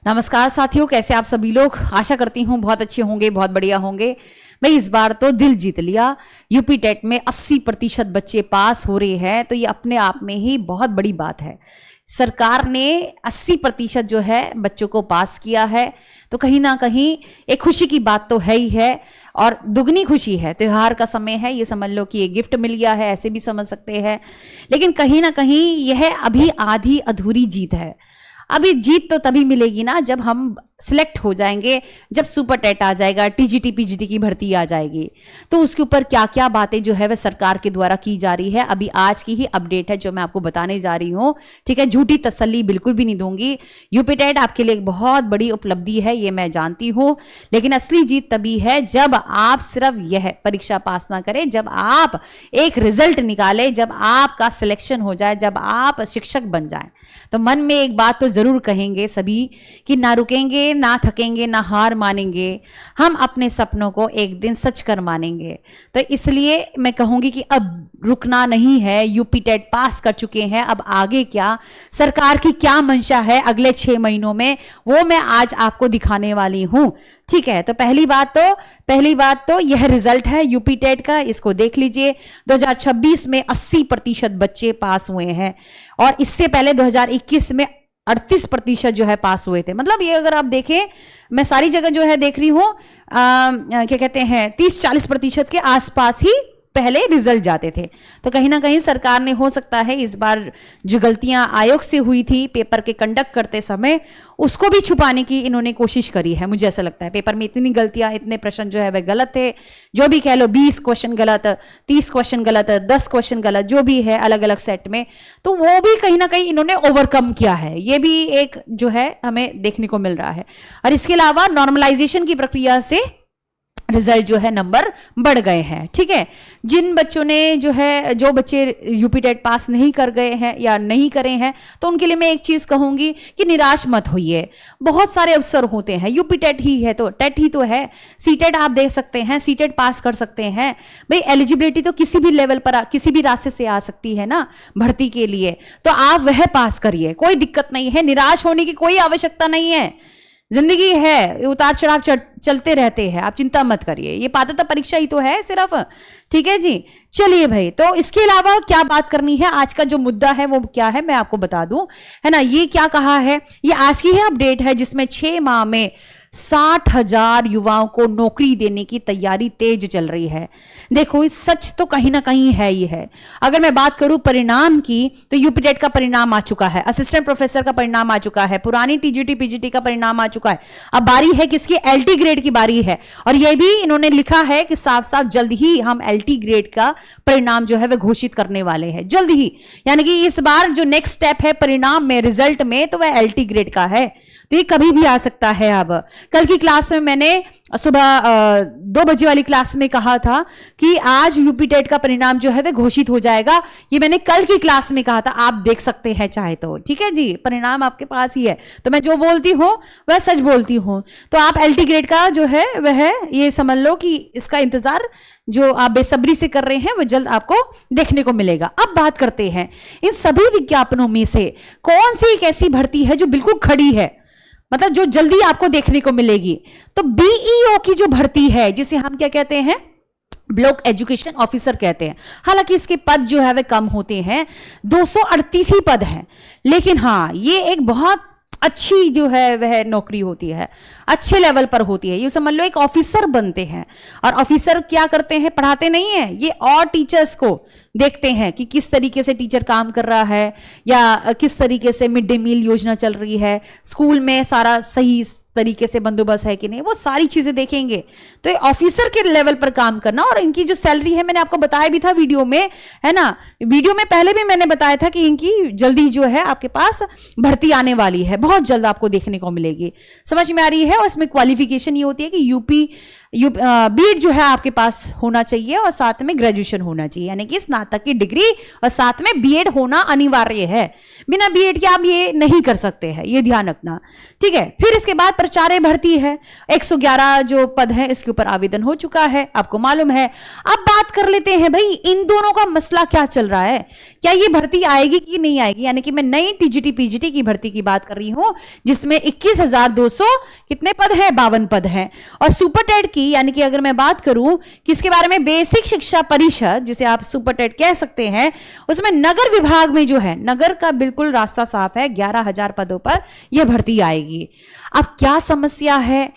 नमस्कार साथियों, कैसे आप सभी लोग। आशा करती हूँ बहुत अच्छे होंगे, बहुत बढ़िया होंगे। भाई इस बार तो दिल जीत लिया। यूपी टेट में 80% बच्चे पास हो रहे हैं, तो ये अपने आप में ही बहुत बड़ी बात है। सरकार ने 80% जो है बच्चों को पास किया है, तो कहीं ना कहीं एक खुशी की बात तो है ही है, और दुगनी खुशी है। त्योहार का समय है, ये समझ लो कि ये गिफ्ट मिल गया है, ऐसे भी समझ सकते हैं। लेकिन कहीं ना कहीं यह अभी आधी अधूरी जीत है। अभी जीत तो तभी मिलेगी ना जब हम सिलेक्ट हो जाएंगे, जब सुपर टेट आ जाएगा, टीजीटी पीजीटी की भर्ती आ जाएगी, तो उसके ऊपर क्या क्या बातें जो है वह सरकार के द्वारा की जा रही है। अभी आज की ही अपडेट है जो मैं आपको बताने जा रही हूँ, ठीक है। झूठी तसल्ली बिल्कुल भी नहीं दूंगी। यूपी टेट आपके लिए एक बहुत बड़ी उपलब्धि है, ये मैं जानती हूँ, लेकिन असली जीत तभी है जब आप सिर्फ यह परीक्षा पास ना करें, जब आप एक रिजल्ट निकाले, जब आपका सिलेक्शन हो जाए, जब आप शिक्षक बन जाए। तो मन में एक बात तो जरूर कहेंगे सभी कि ना रुकेंगे, ना थकेंगे, ना हार मानेंगे, हम अपने सपनों को एक दिन सच कर मानेंगे। तो इसलिए मैं कहूंगी कि अब रुकना नहीं है। यूपी टेट पास कर चुके हैं, अब आगे क्या, सरकार की क्या मंशा है अगले 6 महीनों में, वो मैं आज आपको दिखाने वाली हूं, ठीक है। तो पहली बात तो यह रिजल्ट है यूपी टेट का, इसको देख लीजिए। 2026 में 80% बच्चे पास हुए हैं, और इससे पहले 2021 में 38% जो है पास हुए थे। मतलब ये अगर आप देखें, मैं सारी जगह जो है देख रही हूं, क्या कहते हैं, 30-40% के आसपास ही पहले रिजल्ट जाते थे। तो कहीं ना कहीं सरकार ने, हो सकता है इस बार जो गलतियां आयोग से हुई थी पेपर के कंडक्ट करते समय, उसको भी छुपाने की इन्होंने कोशिश करी है। मुझे ऐसा लगता है पेपर में इतनी गलतियां, इतने प्रश्न जो है वह गलत थे, जो भी कह लो, 20 क्वेश्चन गलत, 30 क्वेश्चन गलत, 10 क्वेश्चन गलत, जो भी है अलग अलग सेट में, तो वो भी कहीं ना कहीं इन्होंने ओवरकम किया है। ये भी एक जो है हमें देखने को मिल रहा है। और इसके अलावा नॉर्मलाइजेशन की प्रक्रिया से रिजल्ट जो है नंबर बढ़ गए हैं, ठीक है। जिन बच्चों ने जो बच्चे यूपी टेट पास नहीं कर गए हैं या नहीं करे हैं, तो उनके लिए मैं एक चीज कहूंगी कि निराश मत होइए। बहुत सारे अवसर होते हैं, यूपी टेट ही है तो टेट ही तो है, सीटेट आप देख सकते हैं, सीटेट पास कर सकते हैं। भाई एलिजिबिलिटी तो किसी भी लेवल पर, किसी भी रास्ते से आ सकती है ना भर्ती के लिए, तो आप वह पास करिए, कोई दिक्कत नहीं है। निराश होने की कोई आवश्यकता नहीं है, जिंदगी है, उतार चढ़ाव चलते रहते हैं, आप चिंता मत करिए। ये पात्रता परीक्षा ही तो है सिर्फ, ठीक है जी। चलिए भाई, तो इसके अलावा क्या बात करनी है, आज का जो मुद्दा है वो क्या है मैं आपको बता दूं, है ना। ये क्या कहा है, ये आज की ही अपडेट है, जिसमें 6 माह में 60,000 युवाओं को नौकरी देने की तैयारी तेज चल रही है। देखो इस सच तो कहीं ना कहीं है ही है। अगर मैं बात करूं परिणाम की, तो यूपी टेट का परिणाम आ चुका है, असिस्टेंट प्रोफेसर का परिणाम आ चुका है, पुरानी टीजीटी पीजीटी का परिणाम आ चुका है। अब बारी है किसकी, एलटी ग्रेड की बारी है। और यह भी इन्होंने लिखा है कि साफ साफ जल्द ही हम एलटी ग्रेड का परिणाम जो है वह घोषित करने वाले हैं, जल्द ही। यानी कि इस बार जो नेक्स्ट स्टेप है परिणाम में, रिजल्ट में, तो वह एलटी ग्रेड का है। तो ये कभी भी आ सकता है। अब कल की क्लास में मैंने सुबह 2 बजे वाली क्लास में कहा था कि आज यूपी टेट का परिणाम जो है वह घोषित हो जाएगा। ये मैंने कल की क्लास में कहा था, आप देख सकते हैं चाहे तो, ठीक है जी। परिणाम आपके पास ही है, तो मैं जो बोलती हूं वह सच बोलती हूं। तो आप एलटी ग्रेड का जो है वह ये समझ लो कि इसका इंतजार जो आप बेसब्री से कर रहे हैं वह जल्द आपको देखने को मिलेगा। अब बात करते हैं इन सभी विज्ञापनों में से कौन सी एक ऐसी भर्ती है जो बिल्कुल खड़ी है, मतलब जो जल्दी आपको देखने को मिलेगी। तो बीईओ की जो भर्ती है, जिसे हम क्या कहते हैं, ब्लॉक एजुकेशन ऑफिसर कहते हैं। हालांकि इसके पद जो है वे कम होते हैं, 238 ही पद हैं, लेकिन हाँ ये एक बहुत अच्छी जो है वह नौकरी होती है, अच्छे लेवल पर होती है। ये समझ लो एक ऑफिसर बनते हैं, और ऑफिसर क्या करते हैं, पढ़ाते नहीं है ये, और टीचर्स को देखते हैं कि किस तरीके से टीचर काम कर रहा है, या किस तरीके से मिड डे मील योजना चल रही है, स्कूल में सारा सही तरीके से बंदोबस्त है कि नहीं, वो सारी चीजें देखेंगे। तो ये ऑफिसर के लेवल पर काम करना। और इनकी जो सैलरी है, मैंने आपको बताया भी था वीडियो में, है ना, वीडियो में पहले भी मैंने बताया था कि इनकी जल्दी जो है आपके पास भर्ती आने वाली है, बहुत जल्द आपको देखने को मिलेगी। समझ में आ रही है। और इसमें क्वालिफिकेशन ये होती है कि यूपी बीएड जो है आपके पास होना चाहिए और साथ में ग्रेजुएशन होना चाहिए, यानी कि स्नातक की डिग्री और साथ में बीएड होना अनिवार्य है। बिना बीएड के आप ये नहीं कर सकते हैं, ये ध्यान रखना, ठीक है। फिर इसके बाद प्राचार्य भर्ती है, 111 जो पद है इसके ऊपर आवेदन हो चुका है, आपको मालूम है। अब बात कर लेते हैं भाई इन दोनों का मसला क्या चल रहा है, क्या ये भर्ती आएगी कि नहीं आएगी, यानी कि मैं नई टीजीटी पीजीटी की भर्ती की बात कर रही हूं जिसमें 21,200 कितने पद है, 52 पद हैं। और सुपर टेट की, यानी कि अगर मैं बात करूं किसके बारे में, बेसिक शिक्षा परिषद जिसे आप सुपर टेट कह सकते हैं, उसमें नगर विभाग में जो है, नगर का बिल्कुल रास्ता साफ है, 11,000 पदों पर यह भर्ती आएगी। अब क्या समस्या है,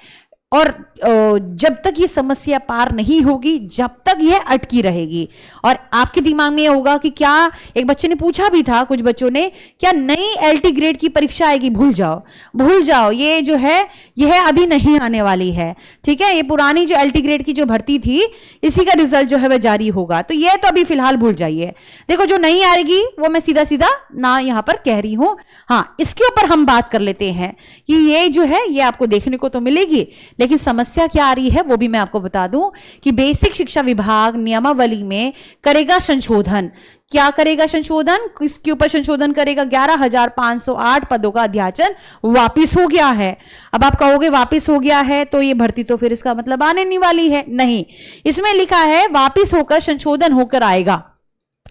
और जब तक ये समस्या पार नहीं होगी जब तक यह अटकी रहेगी। और आपके दिमाग में यह होगा कि क्या, एक बच्चे ने पूछा भी था, कुछ बच्चों ने, क्या नई एलटी ग्रेड की परीक्षा आएगी, भूल जाओ भूल जाओ, ये जो है यह अभी नहीं आने वाली है, ठीक है। ये पुरानी जो एलटी ग्रेड की जो भर्ती थी इसी का रिजल्ट जो है वह जारी होगा, तो यह तो अभी फिलहाल भूल जाइए। देखो जो नहीं आएगी वो मैं सीधा सीधा ना यहां पर कह रही हूं। हाँ, इसके ऊपर हम बात कर लेते हैं कि ये जो है ये आपको देखने को तो मिलेगी, लेकिन समस्या क्या आ रही है वो भी मैं आपको बता दूं कि बेसिक शिक्षा विभाग नियमावली में करेगा संशोधन। क्या करेगा संशोधन, किसके ऊपर संशोधन करेगा, 11,508 पदों का अध्याचन वापिस हो गया है। अब आप कहोगे वापिस हो गया है तो ये भर्ती तो फिर इसका मतलब आने नहीं वाली है, नहीं, इसमें लिखा है वापिस होकर संशोधन होकर आएगा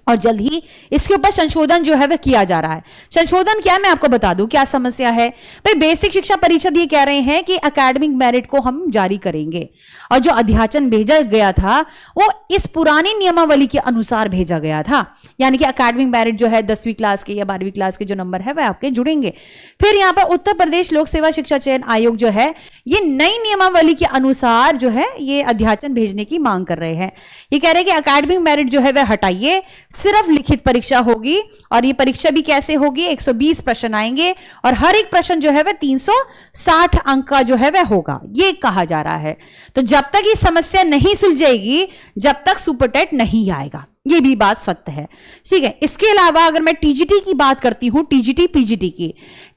और जल्द ही इसके ऊपर संशोधन जो है वह किया जा रहा है। संशोधन क्या है मैं आपको बता दूं, क्या समस्या है भाई। बेसिक शिक्षा परिषद ये कह रहे हैं कि एकेडमिक मेरिट को हम जारी करेंगे, और जो अध्याचन भेजा गया था वो इस पुरानी नियमावली के अनुसार भेजा गया था, यानी कि एकेडमिक मेरिट जो है 10वीं क्लास के या 12वीं क्लास के जो नंबर है वह आपके जुड़ेंगे। फिर यहां पर उत्तर प्रदेश लोक सेवा शिक्षा चयन आयोग जो है ये नई नियमावली के अनुसार जो है ये अध्याचन भेजने की मांग कर रहे हैं। ये कह रहे हैं कि एकेडमिक मेरिट जो है वह हटाइए, सिर्फ लिखित परीक्षा होगी, और ये परीक्षा भी कैसे होगी, 120 प्रश्न आएंगे और हर एक प्रश्न जो है वह 360 अंक का जो है वह होगा, ये कहा जा रहा है। तो जब तक ये समस्या नहीं सुलझेगी जब तक सुपर टेट नहीं आएगा, ये भी बात सत्य है, ठीक है। इसके अलावा अगर मैं टीजीटी की बात करती हूं, टीजीटी पीजीटी की,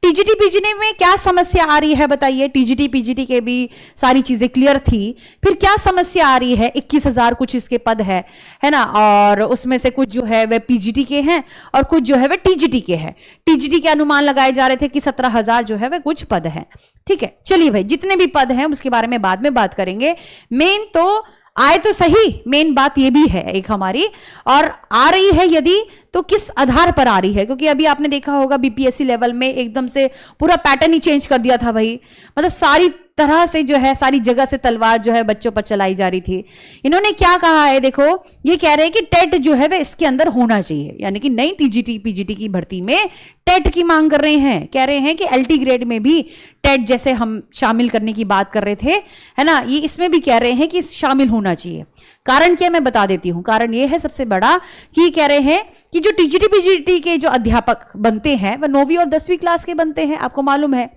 टीजीटी पीजीटी में क्या समस्या आ रही है बताइए। टीजीटी पीजीटी के भी सारी चीजें क्लियर थी, फिर क्या समस्या आ रही है, 21,000 कुछ इसके पद है ना, और उसमें से कुछ जो है वह पीजीटी के हैं और कुछ जो है वह टीजीटी के हैं। टीजीटी के अनुमान लगाए जा रहे थे कि 17,000 जो है वह कुछ पद हैं, ठीक है। चलिए भाई, जितने भी पद हैं उसके बारे में बाद में बात करेंगे, मेन तो आए तो सही, मेन बात ये भी है एक हमारी, और आ रही है यदि तो किस आधार पर आ रही है, क्योंकि अभी आपने देखा होगा बीपीएससी लेवल में एकदम से पूरा पैटर्न ही चेंज कर दिया था भाई, मतलब सारी तरह से जो है सारी जगह से तलवार जो है बच्चों पर चलाई जा रही थी। इन्होंने क्या कहा है देखो, ये कह रहे हैं कि टेट जो है वह इसके अंदर होना चाहिए, यानी कि नई टीजीटी पीजीटी की भर्ती में टेट की मांग कर रहे हैं। कह रहे हैं कि एलटी ग्रेड में भी टेट जैसे हम शामिल करने की बात कर रहे थे, है ना, ये इसमें भी कह रहे हैं कि शामिल होना चाहिए। कारण क्या मैं बता देती हूं, कारण ये है सबसे बड़ा कि कह रहे हैं कि जो टीजीटी पीजीटी के जो अध्यापक बनते हैं वह 9वीं और 10वीं क्लास के बनते हैं, आपको मालूम है।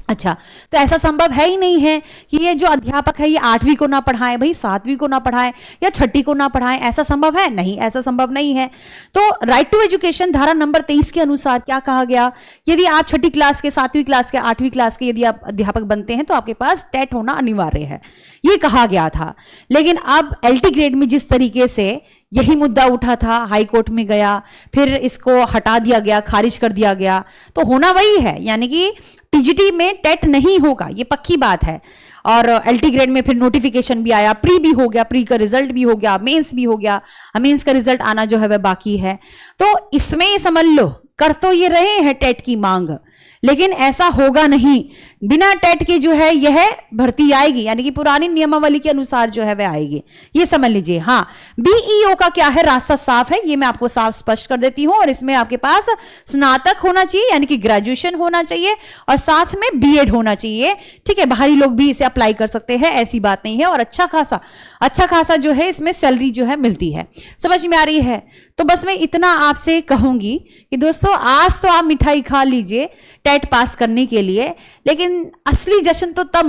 अच्छा, तो ऐसा संभव है ही नहीं है कि ये जो अध्यापक है ये 8वीं को ना पढ़ाएं भाई, 7वीं को ना पढ़ाएं या 6ठी को ना पढ़ाएं, ऐसा संभव है नहीं, ऐसा संभव नहीं है। तो राइट टू एजुकेशन धारा नंबर 23 के अनुसार क्या कहा गया, यदि आप 6ठी क्लास के, 7वीं क्लास के, 8वीं क्लास के यदि आप अध्यापक बनते हैं तो आपके पास टेट होना अनिवार्य है, ये कहा गया था। लेकिन अब एलटी ग्रेड में जिस तरीके से यही मुद्दा उठा था, हाई कोर्ट में गया, फिर इसको हटा दिया गया, खारिज कर दिया गया, तो होना वही है, यानी कि टीजीटी में टेट नहीं होगा, ये पक्की बात है। और एलटी ग्रेड में फिर नोटिफिकेशन भी आया, प्री भी हो गया, प्री का रिजल्ट भी हो गया, मेंस भी हो गया, मेंस का रिजल्ट आना जो है वह बाकी है। तो इसमें ये समझ लो, कर तो ये रहे हैं टेट की मांग, लेकिन ऐसा होगा नहीं, बिना टेट के जो है यह भर्ती आएगी, यानी कि पुरानी नियमावली के अनुसार जो है वह आएगी, ये समझ लीजिए। हाँ, बीईओ का क्या है, रास्ता साफ है, ये मैं आपको साफ स्पष्ट कर देती हूं, और इसमें आपके पास स्नातक होना चाहिए, यानी कि ग्रेजुएशन होना चाहिए, और साथ में बीएड होना चाहिए, ठीक है। बाहरी लोग भी इसे अप्लाई कर सकते हैं, ऐसी बात नहीं है, और अच्छा खासा जो है इसमें सैलरी जो है मिलती है। समझ में आ रही है? तो बस मैं इतना आपसे कहूंगी कि दोस्तों आज तो आप मिठाई खा लीजिए टेट पास करने के लिए, लेकिन असली जश्न तो तब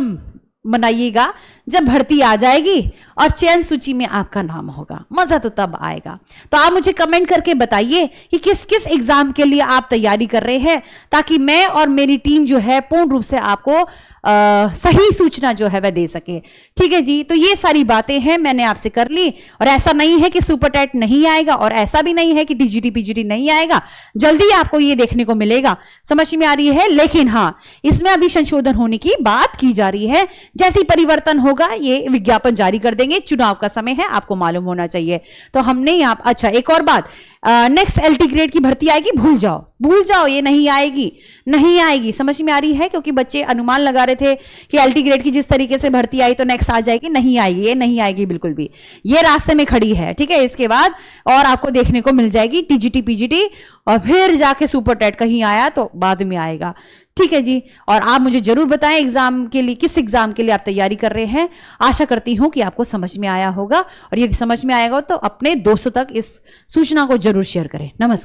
मनाइएगा जब भर्ती आ जाएगी और चयन सूची में आपका नाम होगा, मजा तो तब आएगा। तो आप मुझे कमेंट करके बताइए कि किस किस एग्जाम के लिए आप तैयारी कर रहे हैं, ताकि मैं और मेरी टीम जो है पूर्ण रूप से आपको सही सूचना जो है वह दे सके। ठीक है जी, तो ये सारी बातें हैं मैंने आपसे कर ली। और ऐसा नहीं है कि सुपर टेट नहीं आएगा, और ऐसा भी नहीं है कि टीजीटी पीजीटी नहीं आएगा, जल्दी आपको ये देखने को मिलेगा, समझ में आ रही है। लेकिन हाँ, इसमें अभी संशोधन होने की बात की जा रही है। जैसे ही परिवर्तन होगा ये विज्ञापन जारी कर देंगे, चुनाव का समय है, आपको मालूम होना चाहिए। तो हमने यहाँ, अच्छा एक और बात, नेक्स्ट एलटी ग्रेड की भर्ती आएगी, भूल जाओ भूल जाओ, ये नहीं आएगी, नहीं आएगी, समझ में आ रही है। क्योंकि बच्चे अनुमान लगा रहे थे कि एलटी ग्रेड की जिस तरीके से भर्ती आई तो नेक्स्ट आ जाएगी, नहीं आएगी, ये नहीं आएगी बिल्कुल भी, ये रास्ते में खड़ी है। ठीक है, इसके बाद और आपको देखने को मिल जाएगी टीजीटी पीजीटी, और फिर जाके सुपर टेट कहीं आया तो बाद में आएगा। ठीक है जी, और आप मुझे जरूर बताएं एग्जाम के लिए, किस एग्जाम के लिए आप तैयारी कर रहे हैं। आशा करती हूं कि आपको समझ में आया होगा, और यदि समझ में आएगा तो अपने दोस्तों तक इस सूचना को जरूर शेयर करें। नमस्कार।